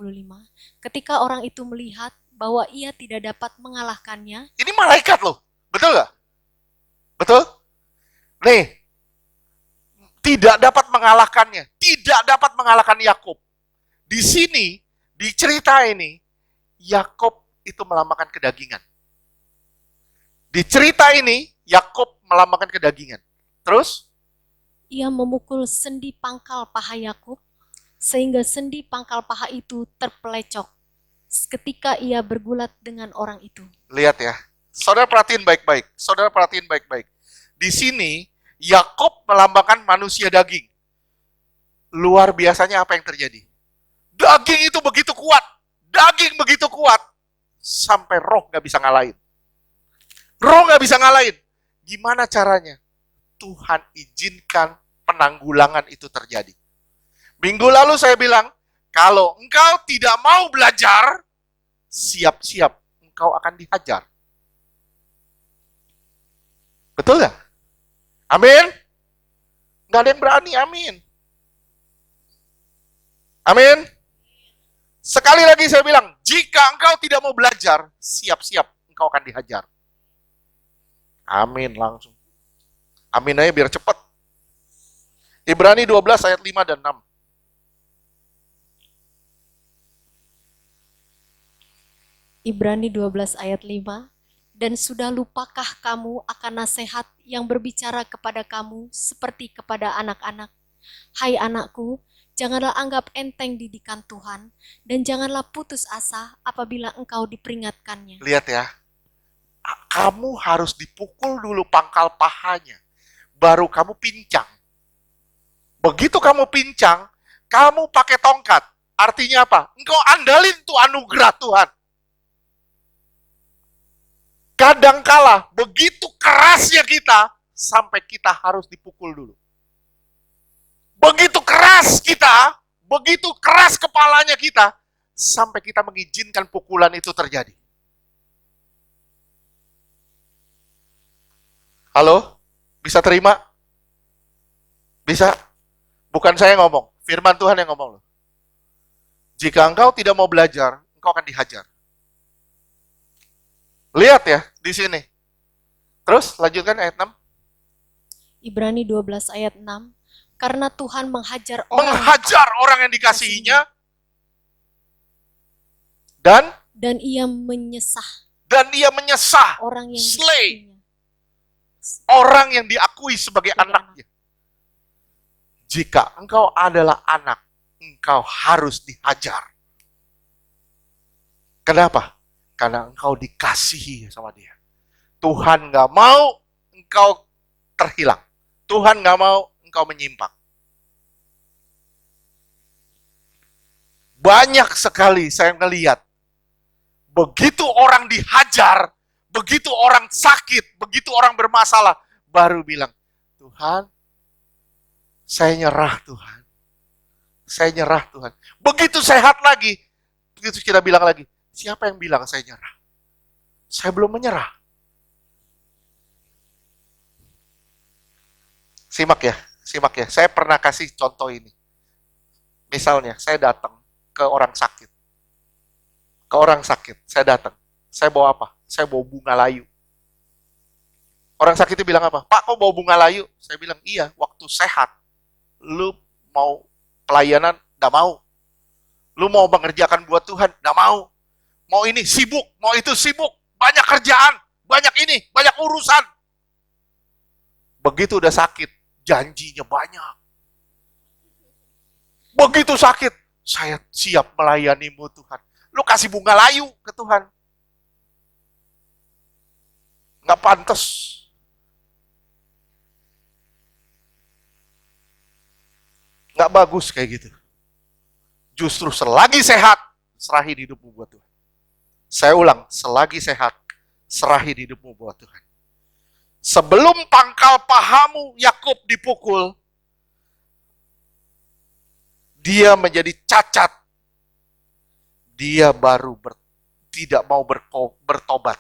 Ketika orang itu melihat bahwa ia tidak dapat mengalahkannya. Ini malaikat loh, betul nggak? Betul? Nih, tidak dapat mengalahkannya, tidak dapat mengalahkan Yakub. Di sini, di cerita ini, Yakub itu melambangkan kedagingan. Di cerita ini, Yakub melambangkan kedagingan. Terus? Ia memukul sendi pangkal paha Yakub, sehingga sendi pangkal paha itu terpelecok ketika ia bergulat dengan orang itu. Lihat ya, saudara perhatiin baik-baik. Saudara perhatiin baik-baik. Di sini, Yakub melambangkan manusia daging. Luar biasanya apa yang terjadi? Daging itu begitu kuat. Daging begitu kuat. Sampai roh gak bisa ngalahin. Roh gak bisa ngalahin. Gimana caranya? Tuhan izinkan penanggulangan itu terjadi. Minggu lalu saya bilang, kalau engkau tidak mau belajar, siap-siap engkau akan dihajar. Betul gak? Amin? Nggak ada yang berani, amin. Amin? Sekali lagi saya bilang, jika engkau tidak mau belajar, siap-siap engkau akan dihajar. Amin langsung. Amin aja biar cepat. Ibrani 12 ayat 5 dan 6. Ibrani 12 ayat 5. Dan sudah lupakah kamu akan nasihat yang berbicara kepada kamu seperti kepada anak-anak? Hai anakku, janganlah anggap enteng didikan Tuhan, dan janganlah putus asa apabila engkau diperingatkannya. Lihat ya, kamu harus dipukul dulu pangkal pahanya, baru kamu pincang. Begitu kamu pincang, kamu pakai tongkat. Artinya apa? Engkau andalin tuh anugerah Tuhan. Kadangkala begitu kerasnya kita, sampai kita harus dipukul dulu. Begitu keras kita, begitu keras kepalanya kita, sampai kita mengizinkan pukulan itu terjadi. Halo? Bisa terima? Bisa? Bukan saya ngomong, firman Tuhan yang ngomong loh. Jika engkau tidak mau belajar, engkau akan dihajar. Lihat ya, di sini. Terus, lanjutkan ayat 6. Ibrani 12 ayat 6. Karena Tuhan menghajar Orang yang dikasihinya, dan ia menyesah orang yang slay, orang yang diakui sebagai anaknya. Jika engkau adalah anak, engkau harus dihajar. Kenapa? Karena engkau dikasihi sama dia. Tuhan gak mau engkau terhilang. Tuhan gak mau engkau menyimpang. Banyak sekali saya ngelihat, begitu orang dihajar, begitu orang sakit, begitu orang bermasalah, baru bilang, Tuhan, saya nyerah Tuhan. Saya nyerah Tuhan. Begitu sehat lagi, begitu kita bilang lagi, siapa yang bilang saya nyerah? Saya belum menyerah. Simak ya. Saya pernah kasih contoh ini. Misalnya, saya datang ke orang sakit. Saya datang. Saya bawa apa? Saya bawa bunga layu. Orang sakit itu bilang apa? Pak, kok bawa bunga layu? Saya bilang, iya, waktu sehat. Lu mau pelayanan? Nggak mau. Lu mau mengerjakan buat Tuhan? Nggak mau. Mau ini, sibuk. Mau itu, sibuk. Banyak kerjaan. Banyak ini, banyak urusan. Begitu udah sakit, janjinya banyak. Begitu sakit, saya siap melayanimu Tuhan. Lu kasih bunga layu ke Tuhan. Nggak pantas. Nggak bagus kayak gitu. Justru selagi sehat, serahin hidupmu buat Tuhan. Saya ulang, selagi sehat, serahin hidupmu buat Tuhan. Sebelum pangkal pahamu Yakub dipukul, dia menjadi cacat. Dia baru tidak mau bertobat.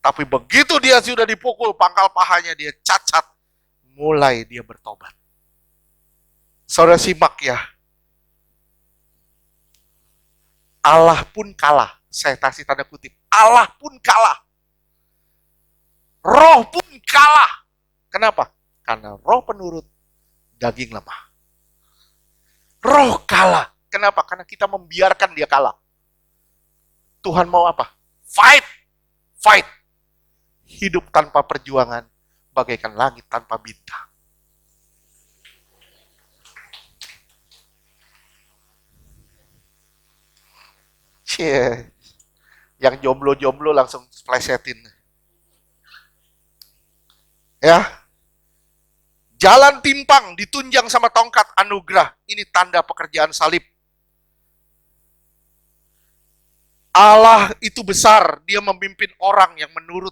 Tapi begitu dia sudah dipukul, pangkal pahanya dia cacat, mulai dia bertobat. Saudara simak ya. Allah pun kalah. Saya kasih tanda kutip. Allah pun kalah. Roh pun kalah. Kenapa? Karena roh penurut, daging lemah. Roh kalah. Kenapa? Karena kita membiarkan dia kalah. Tuhan mau apa? Fight. Fight. Hidup tanpa perjuangan, bagaikan langit tanpa bintang. Cie. Yang jomblo-jomblo langsung plesetin. Ya. Jalan timpang ditunjang sama tongkat anugerah. Ini tanda pekerjaan salib. Allah itu besar, dia memimpin orang yang menurut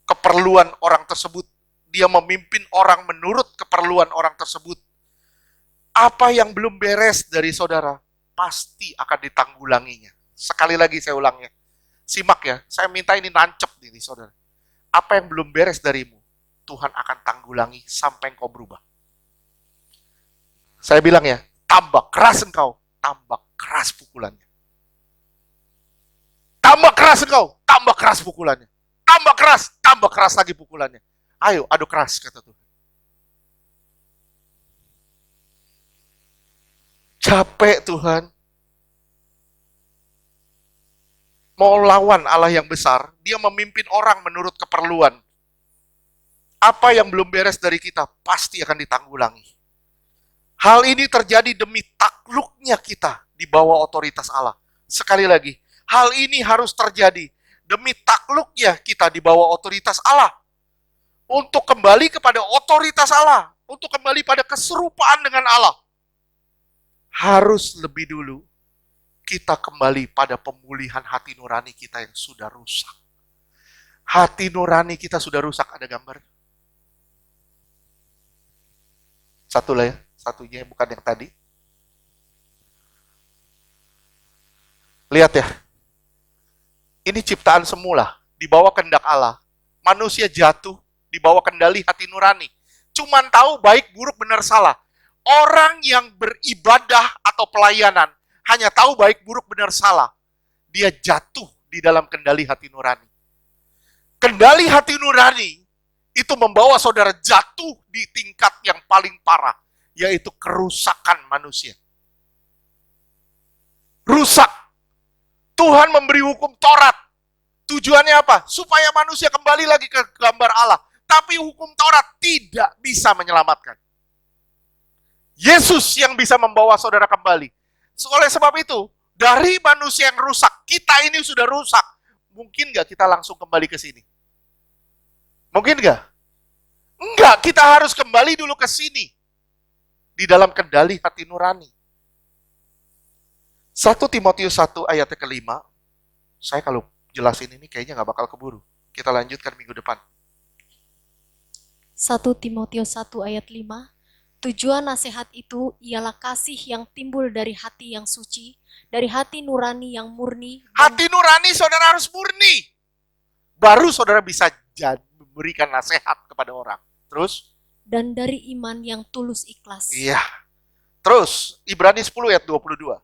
keperluan orang tersebut. Dia memimpin orang menurut keperluan orang tersebut. Apa yang belum beres dari saudara, pasti akan ditanggulanginya. Sekali lagi saya ulang ya. Simak ya, saya minta ini nancep nih saudara. Apa yang belum beres darimu, Tuhan akan tanggulangi sampai engkau berubah. Saya bilang ya, tambah keras engkau, tambah keras pukulannya. Tambah keras engkau, tambah keras pukulannya. Tambah keras lagi pukulannya. Ayo, adu keras, kata Tuhan. Capek Tuhan. Mau lawan Allah yang besar, dia memimpin orang menurut keperluan. Apa yang belum beres dari kita, pasti akan ditanggulangi. Hal ini terjadi demi takluknya kita di bawah otoritas Allah. Sekali lagi, hal ini harus terjadi demi takluknya kita di bawah otoritas Allah. Untuk kembali kepada otoritas Allah, untuk kembali pada keserupaan dengan Allah. Harus lebih dulu kita kembali pada pemulihan hati nurani kita yang sudah rusak. Hati nurani kita sudah rusak, ada gambar? Satu lah ya, satunya bukan yang tadi. Lihat ya, ini ciptaan semula, di bawah kehendak Allah. Manusia jatuh, di bawah kendali hati nurani. Cuman tahu baik, buruk, benar, salah. Orang yang beribadah atau pelayanan, hanya tahu baik, buruk, benar, salah. Dia jatuh di dalam kendali hati nurani. Kendali hati nurani, itu membawa saudara jatuh di tingkat yang paling parah, yaitu kerusakan manusia. Rusak. Tuhan memberi hukum Taurat. Tujuannya apa? Supaya manusia kembali lagi ke gambar Allah. Tapi hukum Taurat tidak bisa menyelamatkan. Yesus yang bisa membawa saudara kembali. Oleh sebab itu, dari manusia yang rusak, kita ini sudah rusak. Mungkin nggak kita langsung kembali ke sini? Mungkin nggak? Enggak, kita harus kembali dulu ke sini. Di dalam kendali hati nurani. 1 Timotius 1 ayat ke-5, saya kalau jelasin ini kayaknya nggak bakal keburu. Kita lanjutkan minggu depan. 1 Timotius 1 ayat 5, tujuan nasihat itu ialah kasih yang timbul dari hati yang suci, dari hati nurani yang murni. Hati nurani saudara harus murni. Baru saudara bisa memberikan nasihat kepada orang. Terus? Dan dari iman yang tulus ikhlas. Iya. Terus, Ibrani 10 ayat 22.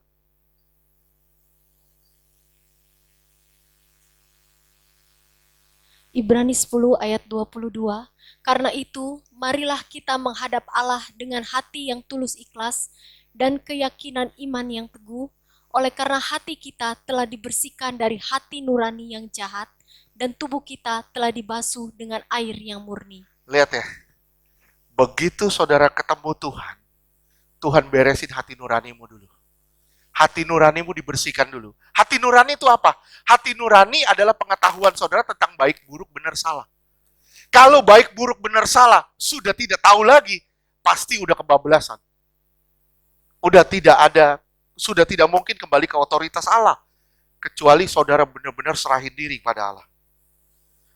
Ibrani 10 ayat 22, karena itu marilah kita menghadap Allah dengan hati yang tulus ikhlas dan keyakinan iman yang teguh, oleh karena hati kita telah dibersihkan dari hati nurani yang jahat dan tubuh kita telah dibasuh dengan air yang murni. Lihat ya, begitu saudara ketemu Tuhan, Tuhan beresin hati nuranimu dulu. Hati nuranimu dibersihkan dulu. Hati nurani itu apa? Hati nurani adalah pengetahuan saudara tentang baik, buruk, benar, salah. Kalau baik, buruk, benar, salah, sudah tidak tahu lagi, pasti udah kebablasan. Sudah tidak mungkin kembali ke otoritas Allah. Kecuali saudara benar-benar serahin diri pada Allah.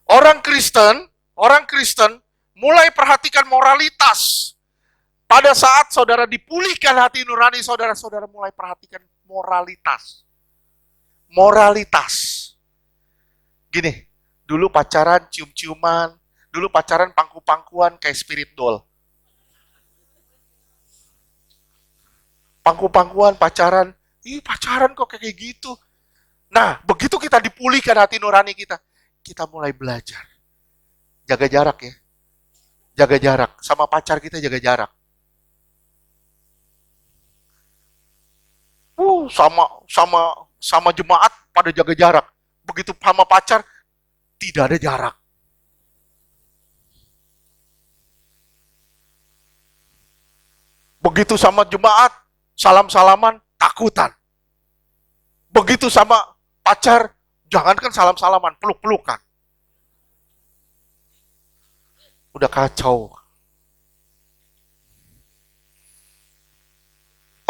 Orang Kristen mulai perhatikan moralitas. Pada saat saudara dipulihkan hati nurani saudara, saudara mulai perhatikan moralitas. Moralitas. Gini, dulu pacaran cium-ciuman, dulu pacaran pangku-pangkuan kayak spirit doll. Pangku-pangkuan, pacaran, pacaran kok kayak gitu. Nah, begitu kita dipulihkan hati nurani kita, kita mulai belajar. Jaga jarak ya. Jaga jarak. Sama pacar kita jaga jarak. Sama jemaat pada jaga jarak. Begitu sama pacar, tidak ada jarak. Begitu sama jemaat, salam-salaman, takutan. Begitu sama pacar, jangankan salam-salaman, peluk-pelukan. Udah kacau.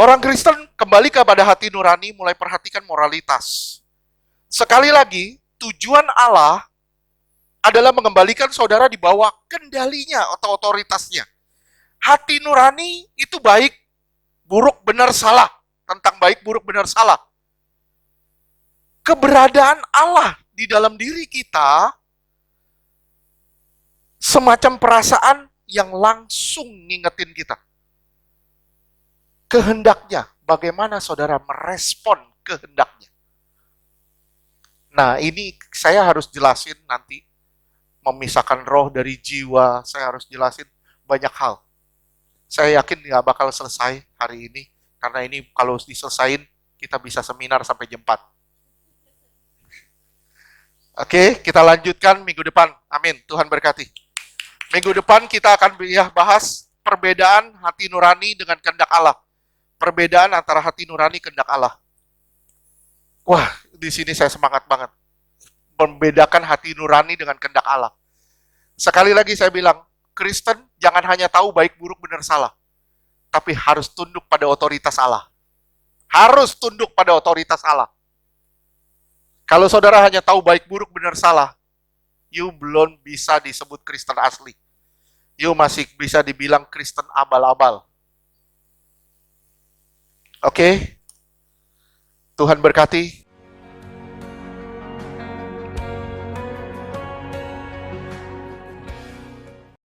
Orang Kristen kembali kepada hati nurani, mulai perhatikan moralitas. Sekali lagi, tujuan Allah adalah mengembalikan saudara di bawah kendalinya atau otoritasnya. Hati nurani itu baik, buruk, benar, salah. Tentang baik, buruk, benar, salah. Keberadaan Allah di dalam diri kita semacam perasaan yang langsung ngingetin kita. Kehendaknya, bagaimana saudara merespon kehendaknya. Nah, ini saya harus jelasin nanti, memisahkan roh dari jiwa, saya harus jelasin banyak hal. Saya yakin nggak bakal selesai hari ini, karena ini kalau diselesain, kita bisa seminar sampai jam 4. Oke, kita lanjutkan minggu depan. Amin, Tuhan berkati. Minggu depan kita akan bahas perbedaan hati nurani dengan kehendak Allah. Perbedaan antara hati nurani kehendak Allah. Wah, di sini saya semangat banget. Membedakan hati nurani dengan kehendak Allah. Sekali lagi saya bilang, Kristen jangan hanya tahu baik, buruk, benar, salah. Tapi harus tunduk pada otoritas Allah. Harus tunduk pada otoritas Allah. Kalau saudara hanya tahu baik, buruk, benar, salah, you belum bisa disebut Kristen asli. You masih bisa dibilang Kristen abal-abal. Oke, Tuhan berkati.